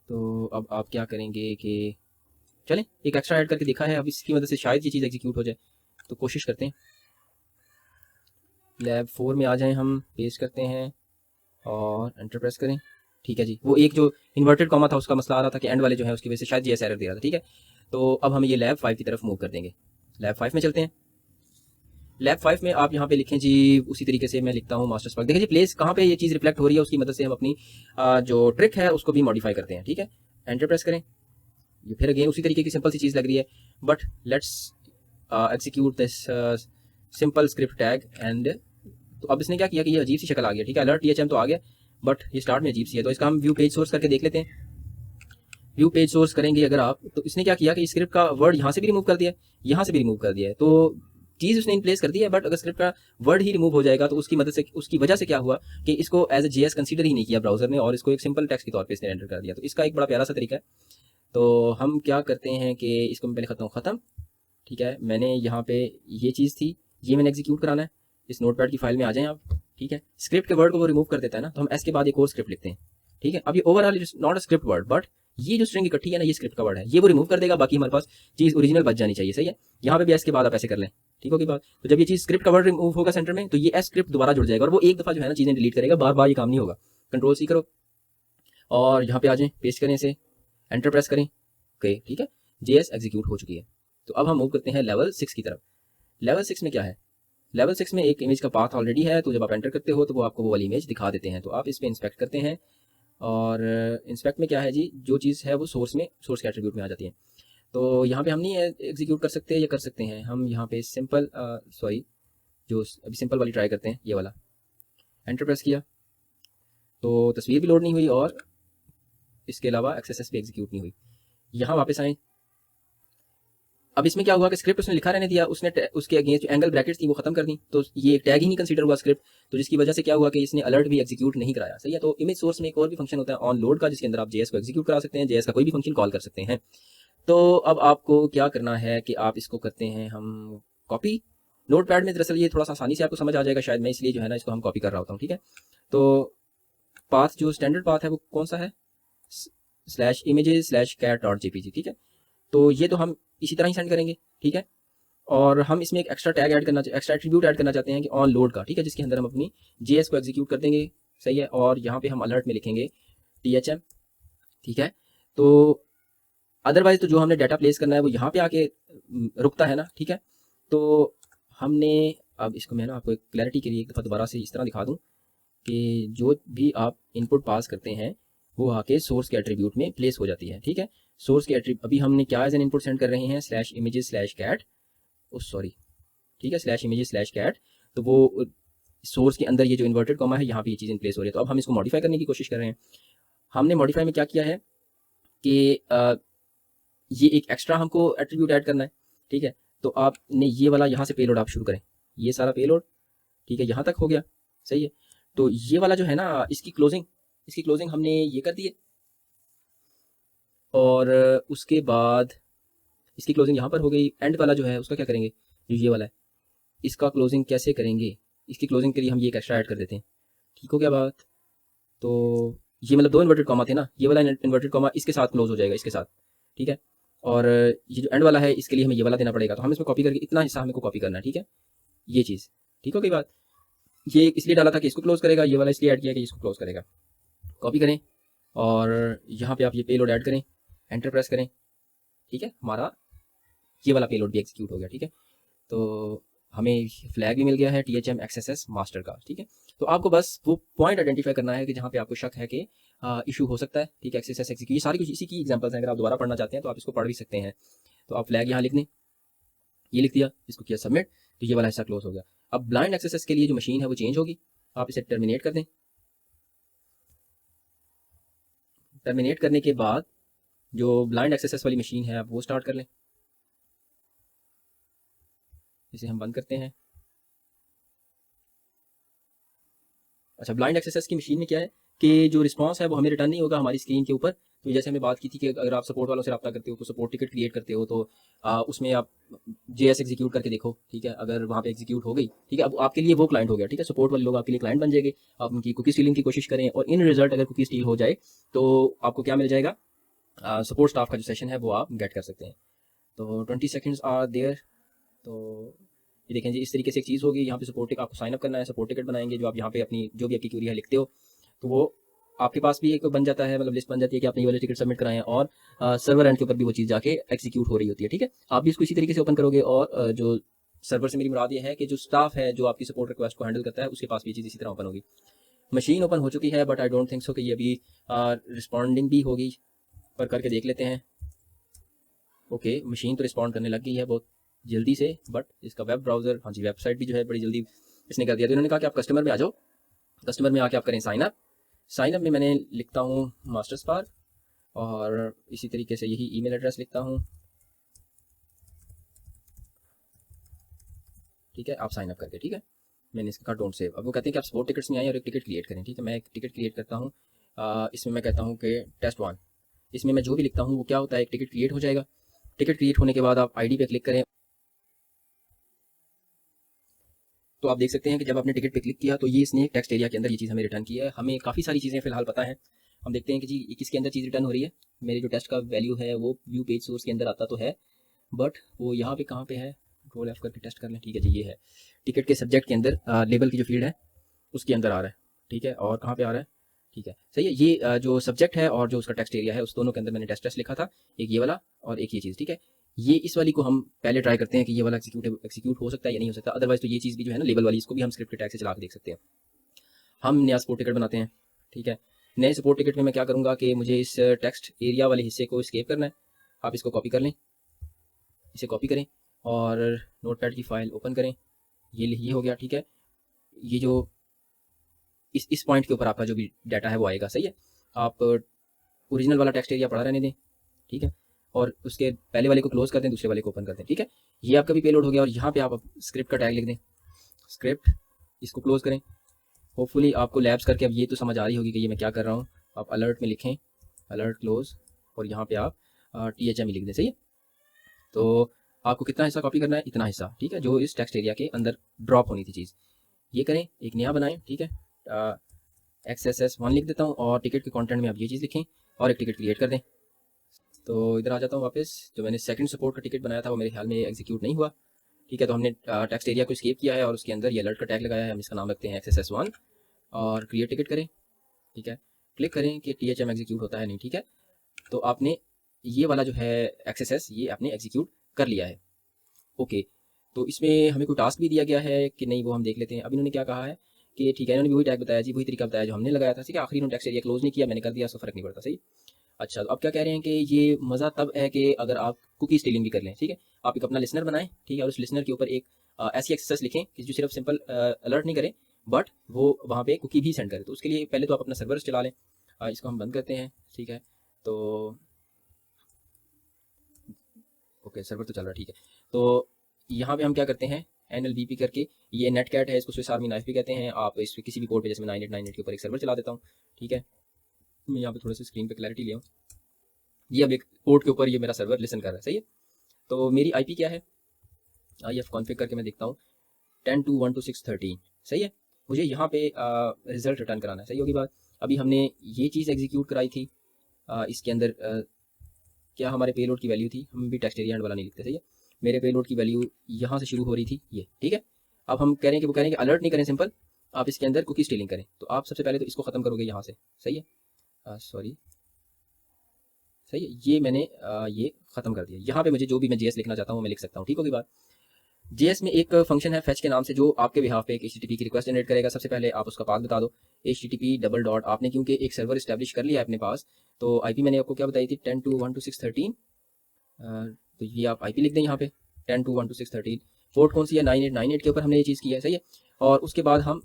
A: तो अब आप क्या करेंगे कि चलें एक एक्स्ट्रा ऐड करके देखा है, अब इसकी मदद से शायद ये चीज़ एग्जीक्यूट हो जाए, तो कोशिश करते हैं। लैब 4 में आ जाएं, हम पेस्ट करते हैं और एंटर प्रेस करें, ठीक है जी। वो एक जो इन्वर्टेड कॉमा था उसका मसला आ रहा था कि एंड वाले जो है उसकी वजह से शायद ये एरर दे रहा था, ठीक है। तो अब हम ये लैब 5 की तरफ मूव कर देंगे। लैब 5 में चलते हैं। लैब 5 में आप यहाँ पे लिखें जी, उसी तरीके से मैं लिखता हूँ मास्टर स्पार्क। देखिए जी प्लेस कहाँ पे ये चीज़ रिफ्लेक्ट हो रही है, उसकी मदद से हम अपनी जो ट्रिक है उसको भी मॉडिफाई करते हैं, ठीक है। एंटर प्रेस करें, ये फिर अगेन उसी तरीके की सिंपल सी चीज़ लग रही है, but let's execute this simple script tag and. तो अब इसने क्या किया कि ये अजीब सी शक्ल आ गया, ठीक है। अलर्ट टीएचएम तो आ गया, बट ये स्टार्ट में अजीब सी है। तो इसका हम व्यू पेज सोर्स करके देख लेते हैं। व्यू पेज सोर्स करेंगे अगर आप, तो इसने क्या किया कि स्क्रिप्ट का वर्ड यहाँ से भी रिमूव कर दिया है, यहाँ से भी रिमूव कर दिया है। तो चीज़ उसने इन प्लेस कर दी है, बट अगर स्क्रिप्ट का वर्ड ही रिमूव हो जाएगा तो उसकी मदद से, उसकी वजह से क्या हुआ कि इसको एज ए जेएस कंसीडर ही नहीं किया ब्राउजर ने, और इसको एक सिंपल टेक्स्ट के तौर पे इसने रेंडर कर दिया। तो इसका एक बड़ा प्यारा सा तरीका है। तो हम क्या करते हैं कि इसको मैं पहले ख़त्म, ठीक है। मैंने यहाँ पे ये चीज़ थी, ये मैंने एग्जीक्यूट कराना है। इस नोटपैड की फाइल में आ जाएं आप, ठीक है। स्क्रिप्ट के वर्ड को वो रिमूव कर देता है ना, तो हम एस के बाद एक और स्क्रिप्ट लिखते हैं, ठीक है। अब ये overall not a script word, but ये जो स्ट्रिंग इकट्ठी है ना ये स्क्रिप्ट का वर्ड है, ये वो रिमूव कर देगा, बाकी हमारे पास चीज़ ओरिजिनल बच जानी चाहिए, सही है। यहाँ पे भी एस के बाद आप ऐसे कर लें, ठीक होगी बात। तो जब ये चीज़ स्क्रिप्ट का वर्ड रिमूव होगा सेंटर में, तो ये एस स्क्रिप्ट दोबारा जुड़ जाएगा और वो एक दफ़ा जो है ना चीज़ें डिलीट करेगा, बार बार ये काम नहीं होगा। कंट्रोल सी करो और यहाँ पे आ जाएं, पेस्ट करें इसे, एंटर प्रेस करें, ओके, ठीक है। जेएस एग्जीक्यूट हो चुकी है। तो अब हम मूव करते हैं लेवल 6 की तरफ। लेवल 6 में क्या है, लेवल 6 में एक इमेज का पाथ ऑलरेडी है, तो जब आप एंटर करते हो तो वो आपको वो वाली इमेज दिखा देते हैं। तो आप इस पर इंस्पेक्ट करते हैं, और इंस्पेक्ट में क्या है जी, जो चीज़ है वो सोर्स के एट्रीब्यूट में आ जाती है। तो यहाँ पे हम नहीं एग्जीक्यूट कर सकते, या कर सकते हैं हम यहाँ पे सिंपल, सॉरी जो अभी सिंपल वाली ट्राई करते हैं, ये वाला। एंटर प्रेस किया तो तस्वीर भी लोड नहीं हुई और इसके अलावा एक्सेस भी एग्जीक्यूट नहीं हुई। यहाँ वापस आएँ, अब इसमें क्या हुआ कि स्क्रिप्ट उसने लिखा रहने दिया, उसने उसके अगेंस्ट जो एंगल ब्रैकेट्स थी वो खत्म कर दी, तो ये एक टैग ही नहीं कंसीडर हुआ स्क्रिप्ट। तो जिसकी वजह से क्या हुआ कि इसने अलर्ट भी एग्जीक्यूट नहीं कराया, सही है। तो इमेज सोर्स में एक और भी फंक्शन होता है ऑन लोड का, जिसके अंदर आप जेएस को एग्जीक्यूट करा सकते हैं, जेएस का कोई भी फंक्शन कॉल कर सकते हैं। तो अब आपको क्या करना है कि आप इसको करते हैं हम कॉपी। नोटपैड में दरअसल ये थोड़ा सा आसानी से आपको समझ आ जाएगा शायद, मैं इसलिए जो है ना इसको हम कॉपी कर रहा होता हूँ, ठीक है। तो पाथ जो स्टैंडर्ड पाथ है वो कौन सा है, /images/cat.jpg, ठीक है। तो ये तो हम इसी तरह ही सेंड करेंगे, ठीक है। और हम इसमें एक एक्स्ट्रा टैग ऐड करना, एक्स्ट्रा एट्रीब्यूट ऐड करना चाहते हैं कि ऑन लोड का, ठीक है, जिसके अंदर हम अपनी जेएस को एग्जीक्यूट कर देंगे, सही है। और यहाँ पे हम अलर्ट में लिखेंगे THM, ठीक है। तो अदरवाइज तो जो हमने डाटा प्लेस करना है वो यहाँ पे आके रुकता है ना, ठीक है। तो हमने अब इसको मैं ना आपको एक क्लैरिटी के लिए एक दफ़ा दोबारा से इस तरह दिखा दूँ कि जो भी आप इनपुट पास करते हैं वो आके सोर्स के एट्रीब्यूट में प्लेस हो जाती है, ठीक है। सोर्स के एट्रीब्यूट अभी हमने क्या एज एन इनपुट सेंड कर रहे हैं, /images/cat, सॉरी, ठीक है, /images/cat। तो वो सोर्स के अंदर ये जो इन्वर्टेड कॉमा है यहाँ पे ये चीज़ इन प्लेस हो रही है। तो अब हम इसको मॉडिफाई करने की कोशिश कर रहे हैं। हमने मॉडिफाई में क्या किया है कि ये एक एक्स्ट्रा हमको एट्रीब्यूट ऐड करना है, ठीक है। तो आपने ये वाला यहाँ से पेलोड आप शुरू करें, ये सारा पेलोड, ठीक है, यहाँ तक हो गया, सही है। तो ये वाला जो है ना, इसकी क्लोजिंग हमने ये कर दी है, और उसके बाद इसकी क्लोजिंग यहाँ पर हो गई। एंड वाला जो है उसका क्या करेंगे, जो ये वाला है इसका क्लोजिंग कैसे करेंगे, इसकी क्लोजिंग के लिए हम ये एक एक्स्ट्रा ऐड कर देते हैं, ठीक हो गया बात। तो ये मतलब 2 इन्वर्टेड कॉमा थे ना, ये वाला इन्वर्टेड कॉमा इसके साथ क्लोज हो जाएगा, इसके साथ, ठीक है। और ये जो एंड वाला है इसके लिए हमें ये वाला देना पड़ेगा, तो हम इसमें कॉपी करके इतना हिस्सा हमें को कॉपी करना है, ठीक है, ये चीज़, ठीक हो गई बात। ये इसलिए डाला था कि इसको क्लोज करेगा, ये वाला इसलिए ऐड किया कि इसको क्लोज करेगा। कॉपी करें और यहाँ पे आप ये पेलोड ऐड करें, एंटर प्रेस करें, ठीक है, हमारा ये वाला पेलोड भी एग्जीक्यूट हो गया, ठीक है। तो हमें फ्लैग भी मिल गया है THM XSS मास्टर का, ठीक है। तो आपको बस वो पॉइंट आइडेंटिफाई करना है कि जहाँ पे आपको शक है कि इशू हो सकता है, ठीक है, XSS एग्जीक्यूट, ये सारी कुछ इसी की एग्जांपल्स हैं। अगर आप दोबारा पढ़ना चाहते हैं तो आप इसको पढ़ भी सकते हैं। तो आप फ्लैग यहाँ लिख दें, ये लिख दिया, इसको किया सबमिट, तो ये वाला हिस्सा क्लोज हो गया। अब ब्लाइंड एक्सेस के लिए जो मशीन है वो चेंज होगी, आप इसे टर्मिनेट कर दें। टर्मिनेट करने के बाद जो ब्लाइंड एक्सेस वाली मशीन है आप वो स्टार्ट कर लें, इसे हम बंद करते हैं। अच्छा, ब्लाइंड एक्सेस की मशीन में क्या है कि जो रिस्पांस है वो हमें रिटर्न नहीं होगा हमारी स्क्रीन के ऊपर। तो जैसे हमें बात की थी कि अगर आप सपोर्ट वालों से रब्ता करते हो तो सपोर्ट टिकट क्रिएट करते हो, तो उसमें आप JS एग्जीक्यूट करके देखो, ठीक है, अगर वहाँ पे एग्जीक्यूट हो गई, ठीक है, अब आपके लिए वो क्लाइंट हो गया, ठीक है, सपोर्ट वाले लोग आपके लिए क्लाइंट बन जाएंगे। आप उनकी कुकी स्टीलिंग की कोशिश करें और इन रिजल्ट अगर कुकी स्टील हो जाए तो आपको क्या मिल जाएगा, सपोर्ट स्टाफ का जो सेशन है वो आप गेट कर सकते हैं। तो 20 सेकेंड्स आर देयर। तो ये देखें जी, इस तरीके से एक चीज़ होगी, यहाँ पे सपोर्ट टिकट आपको साइन अप करना है, सपोर्ट टिकट बनाएंगे, जो आप यहाँ पे अपनी जो भी आपकी क्यूरी है लिखते हो, तो वो आपके पास भी एक बन जाता है, मतलब लिस्ट बन जाती है कि आपने ये वाले टिकट सबमिट कराएं, और सर्वर एंड के ऊपर भी वो चीज़ जाके एग्जीक्यूट हो रही होती है, ठीक है। आप भी इसको इसी तरीके से ओपन करोगे, और जो सर्वर से मेरी मुराद ये है कि जो स्टाफ है जो आपकी सपोर्ट रिक्वेस्ट को हैंडल करता है उसके पास भी ये चीज़ इसी तरह ओपन होगी। मशीन ओपन हो चुकी है, but I don't think so कि ये अभी रिस्पॉन्डिंग भी होगी, पर करके देख लेते हैं। ओके, मशीन तो रिस्पॉन्ड करने लग गई है बहुत जल्दी से, बट इसका वेब ब्राउज़र, हाँ जी, वेबसाइट भी जो है बड़ी जल्दी इसने कर दिया। तो इन्होंने कहा कि आप कस्टमर में आ जाओ, कस्टमर में आके आप करें साइन अप। साइन अप में मैंने लिखता हूँ मास्टर स्पार्क, और इसी तरीके से यही ईमेल एड्रेस लिखता हूँ, ठीक है, आप साइन अप करके, ठीक है, मैंने इसका डोंट सेव। अब वो कहते हैं कि आप सपोर्ट टिकट्स में आएँ और एक टिकट क्रिएट करें, ठीक है, मैं एक टिकट क्रिएट करता हूँ। इसमें मैं कहता हूँ कि टेस्ट 1, इसमें मैं जो भी लिखता हूँ वो क्या होता है, एक टिकट क्रिएट हो जाएगा। टिकट क्रिएट होने के बाद आप ID पे क्लिक करें, तो आप देख सकते हैं कि जब आपने टिकट पे क्लिक किया तो ये इसने टेक्स्ट एरिया के अंदर ये चीज़ हमें रिटर्न की है। हमें काफ़ी सारी चीज़ें फिलहाल पता है, हम देखते हैं कि जी ये किसके अंदर चीज़ रिटर्न हो रही है। मेरे जो टेस्ट का वैल्यू है वो व्यू पेज सोर्स के अंदर आता तो है, बट वो यहाँ पे कहाँ पे है, कंट्रोल F करके टेस्ट कर लें, ठीक है जी, ये है टिकट के सब्जेक्ट के अंदर, लेबल की जो फील्ड है उसके अंदर आ रहा है, ठीक है, और कहाँ पे आ रहा है, ठीक है, सही है। ये जो सब्जेक्ट है और जो उसका टेक्स्ट एरिया है उस दोनों के अंदर मैंने टेस्ट लिखा था, एक ये वाला और एक ये चीज़, ठीक है। ये इस वाली को हम पहले ट्राई करते हैं कि ये वाला एग्जीक्यूट हो सकता है या नहीं हो सकता। अदरवाइज तो ये चीज़ भी जो है ना लेबल वाली, इसको भी हम स्क्रिप्ट के टैग से चला के देख सकते हैं। हम नया सपोर्ट टिकट बनाते हैं, ठीक है। नए सपोर्ट टिकट में मैं क्या करूँगा कि मुझे इस टेक्स्ट एरिया वाले हिस्से को स्केप करना है। आप इसको कॉपी कर लें, इसे कॉपी करें और नोटपैड की फाइल ओपन करें, ये हो गया, ठीक है। ये जो इस पॉइंट के ऊपर आपका जो भी डाटा है वो आएगा, सही है। आप ओरिजिनल वाला टेक्स्ट एरिया पड़ा रहने दें, ठीक है, और उसके पहले वाले को क्लोज कर दें, दूसरे वाले को ओपन कर दें, ठीक है। ये आपका भी पेलोड हो गया, और यहाँ पे आप स्क्रिप्ट का टैग लिख दें, स्क्रिप्ट, इसको क्लोज करें। होपफुली आपको लैब्स करके अब ये तो समझ आ रही होगी कि ये मैं क्या कर रहा हूँ। आप अलर्ट में लिखें, अलर्ट क्लोज, और यहाँ पे आप THM लिख दें, सही है। तो आपको कितना हिस्सा कॉपी करना है, इतना हिस्सा, ठीक है, जो इस टेक्स्ट एरिया के अंदर ड्रॉप होनी थी चीज़। ये करें, एक नया बनाएं, ठीक है, XSS1 लिख देता हूँ, और टिकट के कंटेंट में आप ये चीज़ लिखें और एक टिकट क्रिएट कर दें। तो इधर आ जाता हूँ वापस, जो मैंने सेकंड सपोर्ट का टिकट बनाया था वो मेरे ख्याल में एग्जीक्यूट नहीं हुआ, ठीक है। तो हमने टेक्स्ट एरिया को स्केप किया है और उसके अंदर ये अलर्ट का टैग लगाया है, हम इसका नाम रखते हैं XSS1, और क्रिएट टिकट करें, ठीक है, क्लिक करें कि THM एग्जीक्यूट होता है नहीं, ठीक है। तो आपने ये वाला जो है XSS ये आपने एग्जीक्यूट कर लिया है, ओके। तो इसमें हमें कोई टास्क भी दिया गया है कि नहीं, वो हम देख लेते हैं। अब इन्होंने क्या कहा है कि ठीक है, इन्होंने भी वही टैग बताया जी, वही तरीका बताया जो हमने लगाया था, ठीक है। आखिरी टेक्स्ट एरिया क्लोज नहीं किया, मैंने कर दिया, उसका फर्क नहीं पड़ता, सही। अच्छा, तो अब क्या कह रहे हैं कि ये मज़ा तब है कि अगर आप कुकी स्टीलिंग भी कर लें, ठीक है। आप एक अपना लिसनर बनाएं, ठीक है, और उस लिसनर के ऊपर एक ऐसी एक्सेस लिखें कि जो सिर्फ सिंपल अलर्ट नहीं करें, बट वो वहाँ पे कुकी भी सेंड करे। तो उसके लिए पहले तो आप अपना सर्वर चला लें, इसको हम बंद करते हैं, ठीक है। तो ओके सर्वर तो चल रहा है, ठीक है। तो यहाँ पे हम क्या करते हैं, NLBP करके, ये नेटकैट है, इसको स्विस आर्मी नाइफ भी कहते हैं। आप इस किसी भी पोर्ट पे, जैसे मैं 9898 के ऊपर एक सर्वर चला देता हूँ, ठीक है। मैं यहाँ पे थोड़ा सा स्क्रीन पे क्लैरिटी ले आऊँ। ये अब एक पोर्ट के ऊपर ये मेरा सर्वर लिसन कर रहा है, सही है। तो मेरी IP क्या है, IF कॉन्फ़िग करके मैं देखता हूँ, 10.2.1.2.6.13, सही है। मुझे यहाँ पे रिजल्ट रिटर्न कराना है, सही होगी बात। अभी हमने ये चीज़ एग्जीक्यूट कराई थी, इसके अंदर क्या हमारे पेलोड की वैल्यू थी, हम भी टेक्स्ट एरिया वाला नहीं लिखते, सही है। मेरे पेलोड की वैल्यू यहाँ से शुरू हो रही थी ये, ठीक है। अब हम कह रहे हैं कि वो कह रहे हैं कि अलर्ट नहीं करें, सिंपल आप इसके अंदर कुकी स्टीलिंग करें। तो आप सबसे पहले तो इसको ख़त्म करोगे यहाँ से, सही है। सॉरी, सही है, ये मैंने ये ख़त्म कर दिया। यहाँ पे मुझे जो भी मैं JS लिखना चाहता हूँ मैं लिख सकता हूँ, ठीक होगी बात। JS में एक फंक्शन है fetch के नाम से, जो आपके बिहाफ पे एक HTTP की रिक्वेस्ट जनरेट करेगा। सबसे पहले आप उसका पाथ बता दो, HTTP डबल डॉट, आपने क्योंकि एक सर्वर इस्टेब्लिश कर लिया है अपने पास, तो IP मैंने आपको क्या बताई थी, 10.2.1.2.6.13। तो ये आप IP लिख दें यहाँ पे, 10.2.1.2.6.13। पोर्ट कौन सी है, 9898 के ऊपर हमने ये चीज़ की है, सही है। और उसके बाद हम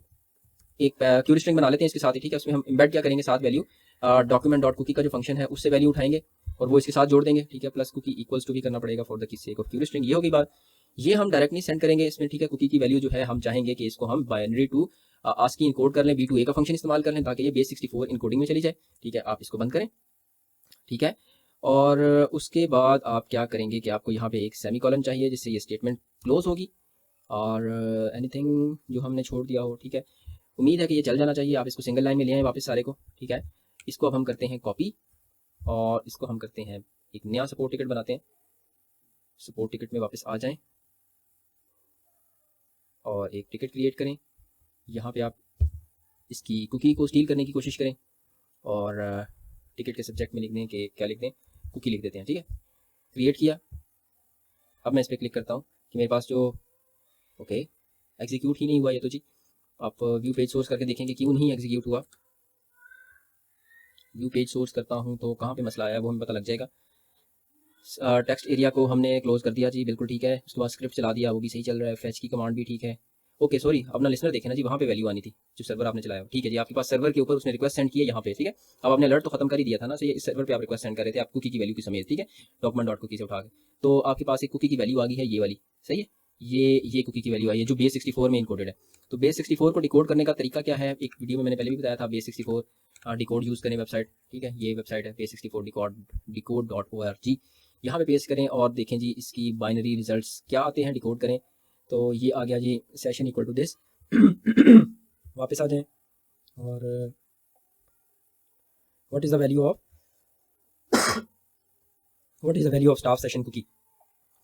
A: एक क्यूरी स्ट्रिंग बना लेते हैं इसके साथ ही, ठीक है। उसमें हम इम्बेड क्या करेंगे, साथ वैल्यू डॉक्यूमेंट डॉट कुकी का जो फंक्शन है उससे वैल्यू उठाएंगे और वो इसके साथ जोड़ देंगे, ठीक है। प्लस कुकी इक्वल्स टू भी करना पड़ेगा for the sake of query string, ये होगी बात। ये हम डायरेक्ट नहीं सेंड करेंगे इसमें, ठीक है। कुकी की वैल्यू जो है हम चाहेंगे कि इसको हम बाइनरी टू आस्की इनकोड कर लें, B2A का फंक्शन इस्तेमाल कर लें, ताकि ये बेस 64 इनकोडिंग में चली जाए, ठीक है। आप इसको बंद करें, ठीक है। और उसके बाद आप क्या करेंगे कि आपको यहाँ पे एक सेमीकोलन चाहिए जिससे ये स्टेटमेंट क्लोज होगी, और एनीथिंग जो हमने छोड़ दिया हो, ठीक है। उम्मीद है कि ये चल जाना चाहिए। आप इसको सिंगल लाइन में ले आए वापस सारे को, ठीक है। इसको अब हम करते हैं कॉपी, और इसको हम करते हैं एक नया सपोर्ट टिकट बनाते हैं। सपोर्ट टिकट में वापस आ जाएं और एक टिकट क्रिएट करें। यहाँ पे आप इसकी कुकी को स्टील करने की कोशिश करें, और टिकट के सब्जेक्ट में लिख दें कि क्या लिख दें, कुकी लिख देते हैं, ठीक है। क्रिएट किया। अब मैं इस पर क्लिक करता हूँ कि मेरे पास जो, ओके एग्जीक्यूट ही नहीं हुआ ये तो जी। आप व्यू पेज सोर्स करके देखेंगे क्यों नहीं एग्जीक्यूट हुआ। व्यू पेज सोर्स करता हूँ तो कहाँ पे मसला आया वो हमें पता लग जाएगा। टेक्स्ट एरिया को हमने क्लोज कर दिया जी, बिल्कुल ठीक है। उसके बाद स्क्रिप्ट चला दिया, वो भी सही चल रहा है। फैच की कमांड भी ठीक है, ओके। सॉरी, अपना लिसनर देखें ना जी, वहाँ पे वैल्यू आनी थी जो सर्वर आपने चलाया, ठीक है जी। आपके पास सर्वर के ऊपर उसने रिक्वेस्ट सेंड की है यहाँ पे, ठीक है। अब आपने अलर्ट तो खत्म कर ही दिया था ना, सही है। इस सर्वर पे आप रिक्वेस्ट सेंड कर रहे थे, आप कुकी की वैल्यू की समेत, ठीक है, डॉक्यूमेंट डॉट कुकी से उठा के। तो आपके पास एक कुकी की वैल्यू आ गई है, ये वाली, सही है। ये कुकी की वैल्यू आई है जो बेस 64 में इनकोडेड है। तो बेस 64 को डिकोड करने का तरीका क्या है, एक वीडियो में मैंने पहले भी बताया था। बेस 64 डिकोड यूज़ करें वेबसाइट, ठीक है। ये वेबसाइट है बेस 64 decode.org। यहाँ पे पेस्ट करें और देखें जी इसकी बाइनरी रिजल्ट्स क्या आते हैं, डिकोड करें। तो ये आ गया जी, सेशन इक्वल टू दिस। वापस आ जाएं और what is the value of staff session cookie.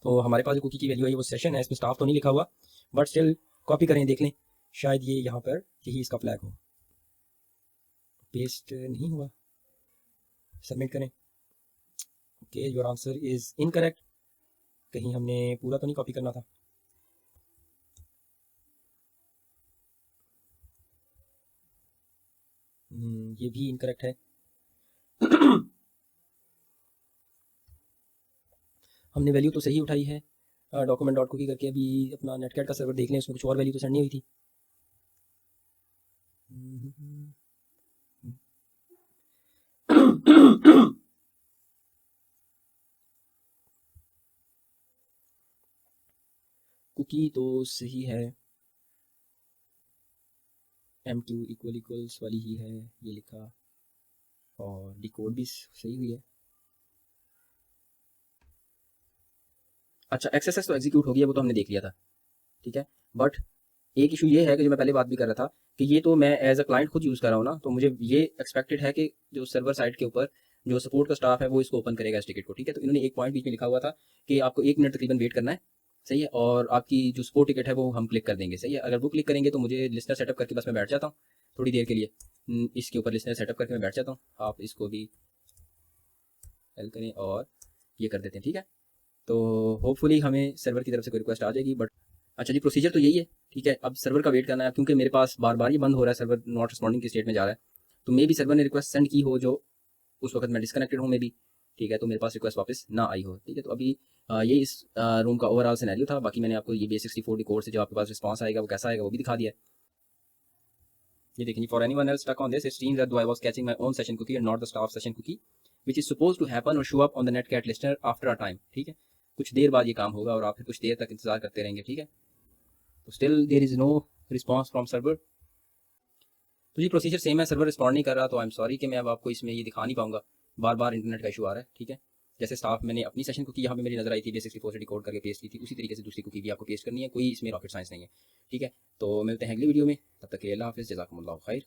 A: तो हमारे पास जो कुकी की वैल्यू है वो सेशन है, इसमें स्टाफ तो नहीं लिखा हुआ, बट स्टिल कॉपी करें, देख लें शायद ये यहाँ पर यही इसका फ्लैग हो। पेस्ट नहीं हुआ, सबमिट करें। Okay, your answer is incorrect. कहीं हमने पूरा तो नहीं कॉपी करना था। ये भी इनकरेक्ट है। हमने वैल्यू तो सही उठाई है डॉक्यूमेंट डॉट कुकी करके। अभी अपना नेटकैट का सर्वर देख लें, उसमें कुछ और वैल्यू तो सेंड नहीं हुई थी। कुकी तो सही है, MQ इक्वल्स वाली ही है ये लिखा, और डिकोड भी सही हुई है। अच्छा, XSS तो एग्जीक्यूट हो गया, वो तो हमने देख लिया था, ठीक है। बट एक इशू ये है कि जो मैं पहले बात भी कर रहा था कि ये तो मैं एज अ क्लाइंट खुद यूज़ कर रहा हूँ ना, तो मुझे ये एक्सपेक्टेड है कि जो सर्वर साइड के ऊपर जो सपोर्ट का स्टाफ है वो इसको ओपन करेगा इस टिकट को, ठीक है। तो इन्होंने एक पॉइंट बीच में लिखा हुआ था कि आपको 1 मिनट तकरीबन वेट करना है, सही है। और आपकी जो सपोर्ट टिकट है वो हम क्लिक कर देंगे, सही है। अगर वो क्लिक करेंगे तो मुझे लिस्नर सेटअप करके बस मैं बैठ जाता हूँ थोड़ी देर के लिए। इसके ऊपर लिस्नर सेटअप करके मैं बैठ जाता हूँ। आप इसको भी हेल्प करें और ये कर देते हैं, ठीक है। तो होपफुली हमें सर्वर की तरफ से कोई रिक्वेस्ट आ जाएगी। बट अच्छा जी, प्रोसीजर तो यही है, ठीक है। अब सर्वर का वेट करना है, क्योंकि मेरे पास बार बार ये बंद हो रहा है, सर्वर नॉट रिस्पॉन्डिंग की स्टेट में जा रहा है। तो मे भी सर्वर ने रिक्वेस्ट सेंड की हो जो उस वक्त मैं डिस्कनेक्टेड हूँ, मे भी, ठीक है। तो मेरे पास रिक्वेस्ट वापस ना आई हो, ठीक है। तो अभी ये इस रूम का ओवरऑल सिनेरियो था। बाकी मैंने आपको ये बेस 64 डिकोड से जो आपके पास रिस्पॉन्स आएगा वो कैसा आएगा वो भी दिखा दिया है। ये देखिए, for anyone else stuck on this, it seems that I was catching my own session cookie and not the staff session cookie which is supposed to happen और show up on the netcat listener after a time, ठीक है। कुछ देर बाद ये काम होगा और आप फिर कुछ देर तक इंतज़ार करते रहेंगे, ठीक है। तो still there is no response from server. तो ये प्रोसीजर सेम है, सर्वर रिस्पॉन्ड नहीं कर रहा, तो आई एम सॉरी कि मैं अब आपको इसमें ये दिखा नहीं पाऊंगा, बार बार इंटरनेट का इशू आ रहा है, ठीक है। जैसे स्टाफ मैंने अपनी सेशन कुकी यहाँ पे मेरी नजर आई थी, बेसिक से डिकोड करके पेस्ट की थी, उसी तरीके से दूसरी कुकी भी आपको पेस्ट करनी है, कोई इसमें रॉकेट साइंस नहीं है, ठीक है। तो मिलते हैं अगली वीडियो में, तब तक के लिए अल्लाह हाफिज़, जज़ाकुमुल्लाह खैर।